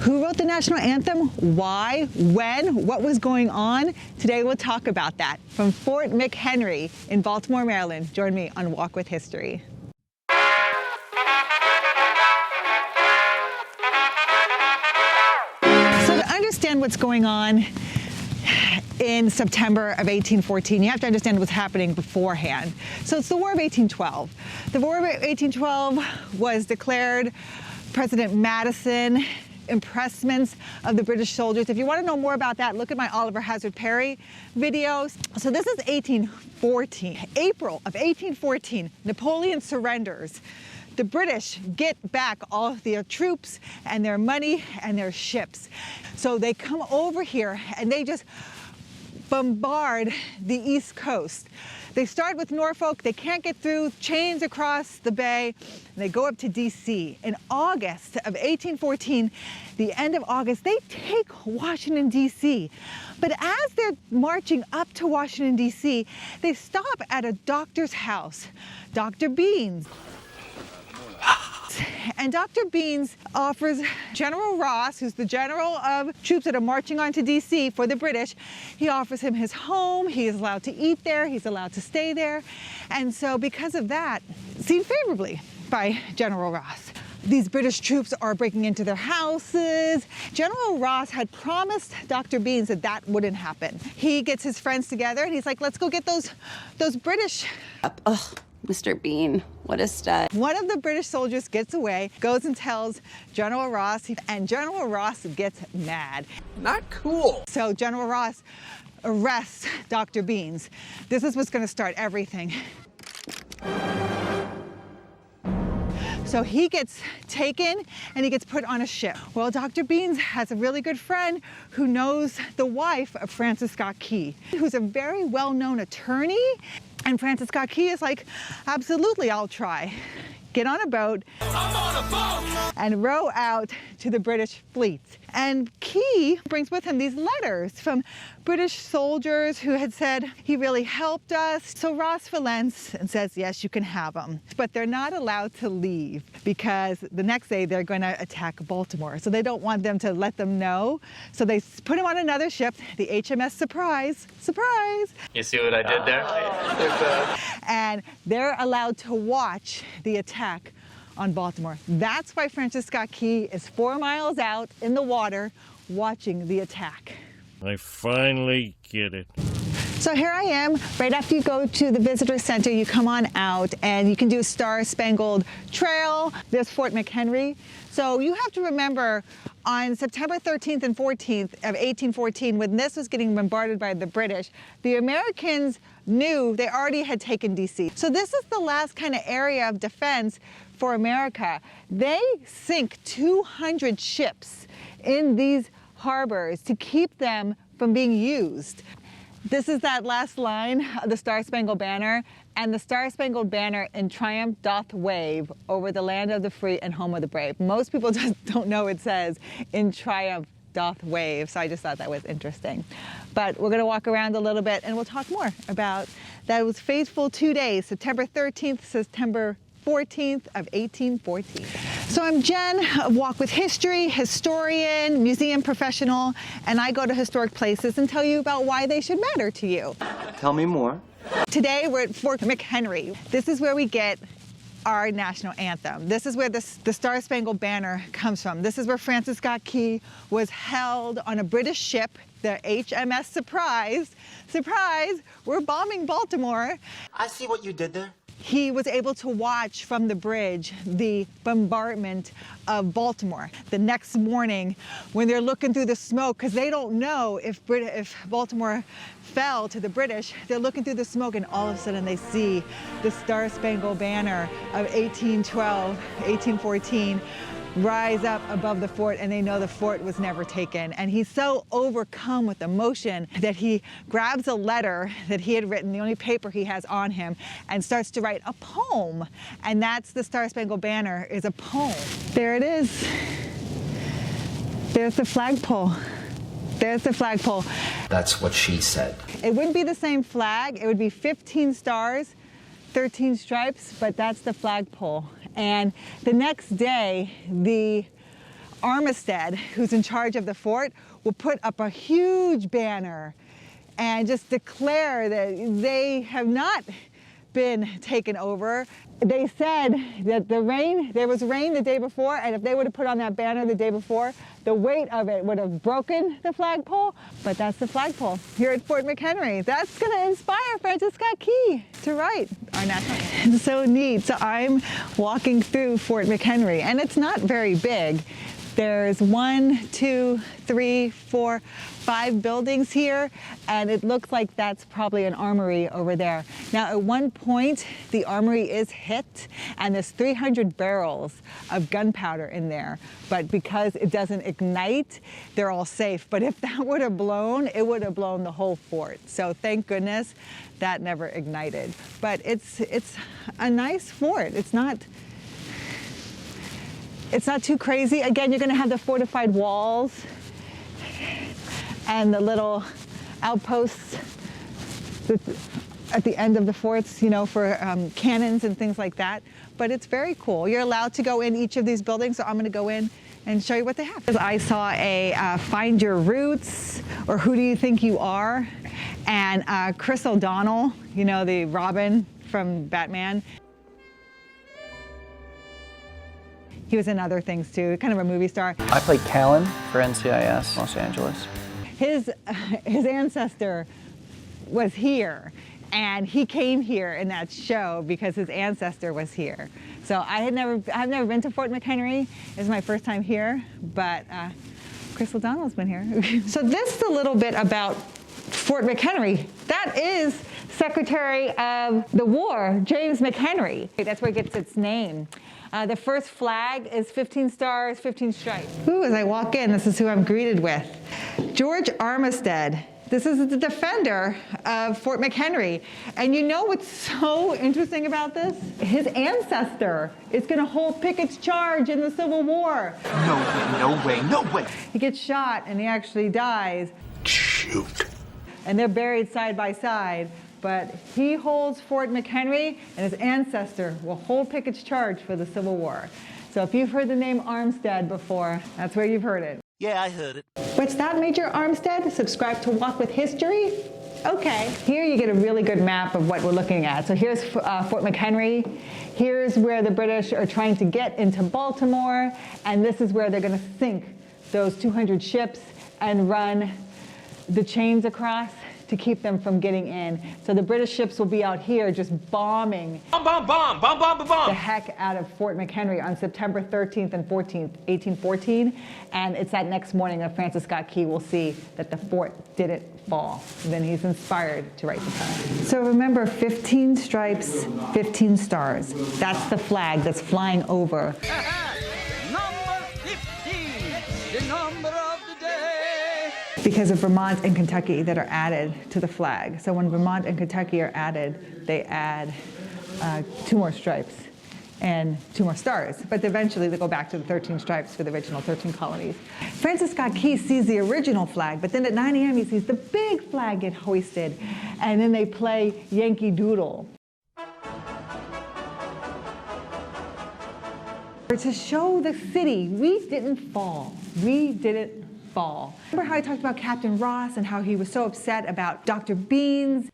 Who wrote the national anthem? Why? When? What was going on? Today we'll talk about that. From Fort McHenry in Baltimore, Maryland. Join me on Walk with History. So to understand what's going on in September of 1814, you have to understand what's happening beforehand. So it's the War of 1812. The War of 1812 was declared. President Madison, impressments of the British soldiers. If you want to know more about that, look at my Oliver Hazard Perry videos. So this is 1814. April of 1814, Napoleon surrenders. The British get back all of their troops and their money and their ships. So they come over here and they just bombard the East Coast. They start with Norfolk, they can't get through, chains across the bay, and they go up to DC. In August of 1814, the end of August, they take Washington, DC. But as they're marching up to Washington, DC, they stop at a doctor's house, Dr. Beans. And Dr. Beans offers General Ross, who's the general of troops that are marching on to DC for the British, he offers him his home, he is allowed to eat there, he's allowed to stay there. And so because of that, seen favorably by General Ross. These British troops are breaking into their houses. General Ross had promised Dr. Beans that that wouldn't happen. He gets his friends together and he's like, let's go get those British. Ugh. Mr. Bean, what a stud. One of the British soldiers gets away, goes and tells General Ross, and General Ross gets mad. Not cool. So General Ross arrests Dr. Beans. This is what's going to start everything. So he gets taken and he gets put on a ship. Well, Dr. Beans has a really good friend who knows the wife of Francis Scott Key, who's a very well-known attorney. And Francis Scott Key is like, absolutely, I'll try. Get on a boat, I'm on a boat, and row out to the British fleet. And Key brings with him these letters from British soldiers who had said, he really helped us. So Ross relents and says, yes, you can have them. But they're not allowed to leave because the next day they're going to attack Baltimore. So they don't want them to let them know. So they put him on another ship, the HMS Surprise. Surprise! You see what I did there? And they're allowed to watch the attack on Baltimore. That's why Francis Scott Key is 4 miles out in the water watching the attack. I finally get it. So here I am, right after you go to the visitor center, you come on out and you can do a Star Spangled Trail. There's Fort McHenry. So you have to remember on September 13th and 14th of 1814, when this was getting bombarded by the British, the Americans knew they already had taken DC. So this is the last kind of area of defense for America. They sink 200 ships in these harbors to keep them from being used. This is that last line of the Star Spangled Banner, and the Star Spangled Banner in triumph doth wave over the land of the free and home of the brave. Most people just don't know it says in triumph doth wave, so I just thought that was interesting. But we're gonna walk around a little bit and we'll talk more about that. It was faithful 2 days, September 13th, September 14th of 1814. So I'm Jen of Walk with History, historian, museum professional, and I go to historic places and tell you about why they should matter to you. Tell me more. Today we're at Fort McHenry. This is where we get our national anthem. This is where the Star Spangled Banner comes from. This is where Francis Scott Key was held on a British ship, the HMS Surprise. Surprise, we're bombing Baltimore. I see what you did there. He was able to watch from the bridge the bombardment of Baltimore. The next morning, when they're looking through the smoke, because they don't know if Baltimore fell to the British, they're looking through the smoke and all of a sudden they see the Star Spangled Banner of 1812, 1814, rise up above the fort, and they know the fort was never taken. And he's so overcome with emotion that he grabs a letter that he had written, the only paper he has on him, and starts to write a poem. And that's the Star Spangled Banner, is a poem. There it is. There's the flagpole. There's the flagpole. That's what she said. It wouldn't be the same flag. It would be 15 stars, 13 stripes, but that's the flagpole. And the next day, the Armistead, who's in charge of the fort, will put up a huge banner and just declare that they have not been taken over. They said that there was rain the day before, and if they would have put on that banner the day before, the weight of it would have broken the flagpole. But that's the flagpole here at Fort McHenry. That's gonna inspire Francis Scott Key to write our national anthem. It's so neat. So I'm walking through Fort McHenry, and it's not very big. There's 1, 2, 3, 4, 5 buildings here, and it looks like that's probably an armory over there. Now, at one point, the armory is hit, and there's 300 barrels of gunpowder in there. But because it doesn't ignite, they're all safe. But if that would have blown, it would have blown the whole fort. So thank goodness that never ignited. But it's a nice fort. It's not too crazy. Again, you're gonna have the fortified walls and the little outposts at the end of the forts, you know, for cannons and things like that. But it's very cool. You're allowed to go in each of these buildings, so I'm gonna go in and show you what they have. I saw a Find Your Roots, or Who Do You Think You Are? And Chris O'Donnell, you know, the Robin from Batman. He was in other things too, kind of a movie star. I played Callan for NCIS Los Angeles. His ancestor was here, and he came here in that show because his ancestor was here. So I've never been to Fort McHenry. It's my first time here, but Chris O'Donnell's been here. So this is a little bit about Fort McHenry. That is Secretary of the War, James McHenry. That's where it gets its name. The first flag is 15 stars, 15 stripes. Ooh, as I walk in, this is who I'm greeted with. George Armistead. This is the defender of Fort McHenry. And you know what's so interesting about this? His ancestor is gonna hold Pickett's charge in the Civil War. No way, no way, no way. He gets shot and he actually dies. Shoot. And they're buried side by side. But he holds Fort McHenry, and his ancestor will hold Pickett's charge for the Civil War. So if you've heard the name Armistead before, that's where you've heard it. Yeah, I heard it. What's that, Major Armistead? Subscribe to Walk with History? Okay. Here you get a really good map of what we're looking at. So here's Fort McHenry. Here's where the British are trying to get into Baltimore, and this is where they're going to sink those 200 ships and run the chains across to keep them from getting in. So the British ships will be out here just bombing the heck out of Fort McHenry on September 13th and 14th, 1814. And it's that next morning that Francis Scott Key will see that the fort didn't fall. And then he's inspired to write the poem. So remember, 15 stripes, 15 stars. That's the flag that's flying over. Number 15, the number of the day. Because of Vermont and Kentucky that are added to the flag. So when Vermont and Kentucky are added, they add 2 more stripes and 2 more stars. But eventually they go back to the 13 stripes for the original 13 colonies. Francis Scott Key sees the original flag, but then at 9 a.m. he sees the big flag get hoisted, and then they play Yankee Doodle. To show the city, we didn't fall. We didn't fall. Remember how I talked about Captain Ross and how he was so upset about Dr. Beans?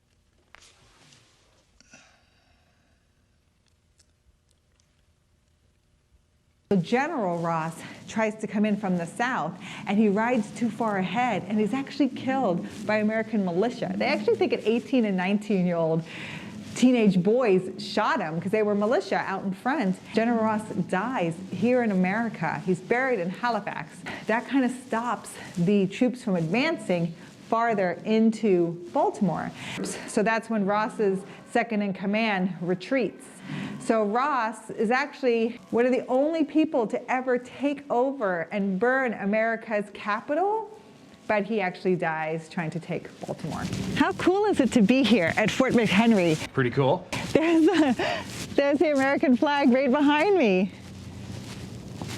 So General Ross tries to come in from the south, and he rides too far ahead, and he's actually killed by American militia. They actually think an 18 and 19-year-old teenage boys shot him because they were militia out in front. General Ross dies here in America. He's buried in Halifax. That kind of stops the troops from advancing farther into Baltimore. So that's when Ross's second in command retreats. So Ross is actually one of the only people to ever take over and burn America's capital, but he actually dies trying to take Baltimore. How cool is it to be here at Fort McHenry? Pretty cool. There's the American flag right behind me.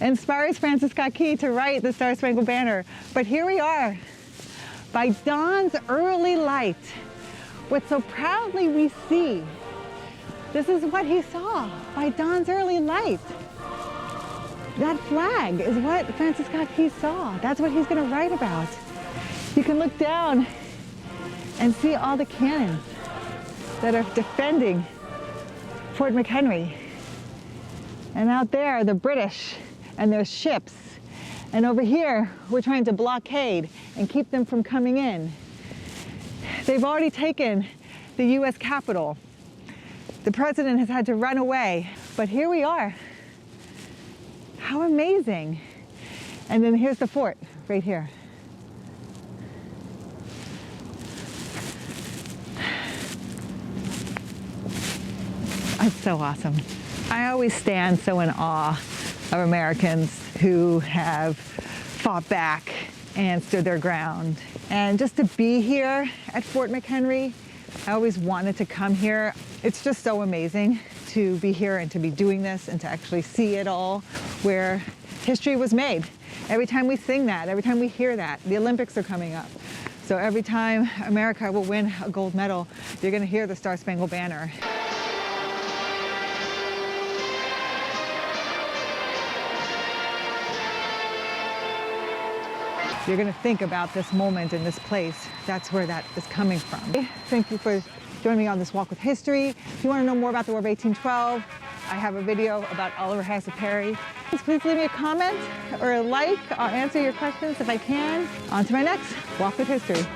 Inspires Francis Scott Key to write the Star Spangled Banner. But here we are, by dawn's early light, what so proudly we see. This is what he saw by dawn's early light. That flag is what Francis Scott Key saw. That's what he's going to write about. You can look down and see all the cannons that are defending Fort McHenry. And out there are the British and their ships. And over here, we're trying to blockade and keep them from coming in. They've already taken the US Capitol. The president has had to run away, but here we are. How amazing. And then here's the fort right here. That's so awesome. I always stand so in awe of Americans who have fought back and stood their ground. And just to be here at Fort McHenry, I always wanted to come here. It's just so amazing to be here and to be doing this and to actually see it all where history was made. Every time we sing that, every time we hear that, the Olympics are coming up. So every time America will win a gold medal, you're going to hear the Star Spangled Banner. You're going to think about this moment in this place. That's where that is coming from. Thank you for joining me on this walk with history. If you want to know more about the War of 1812, I have a video about Oliver Hazard Perry. Please leave me a comment or a like. I'll answer your questions if I can. On to my next walk with history.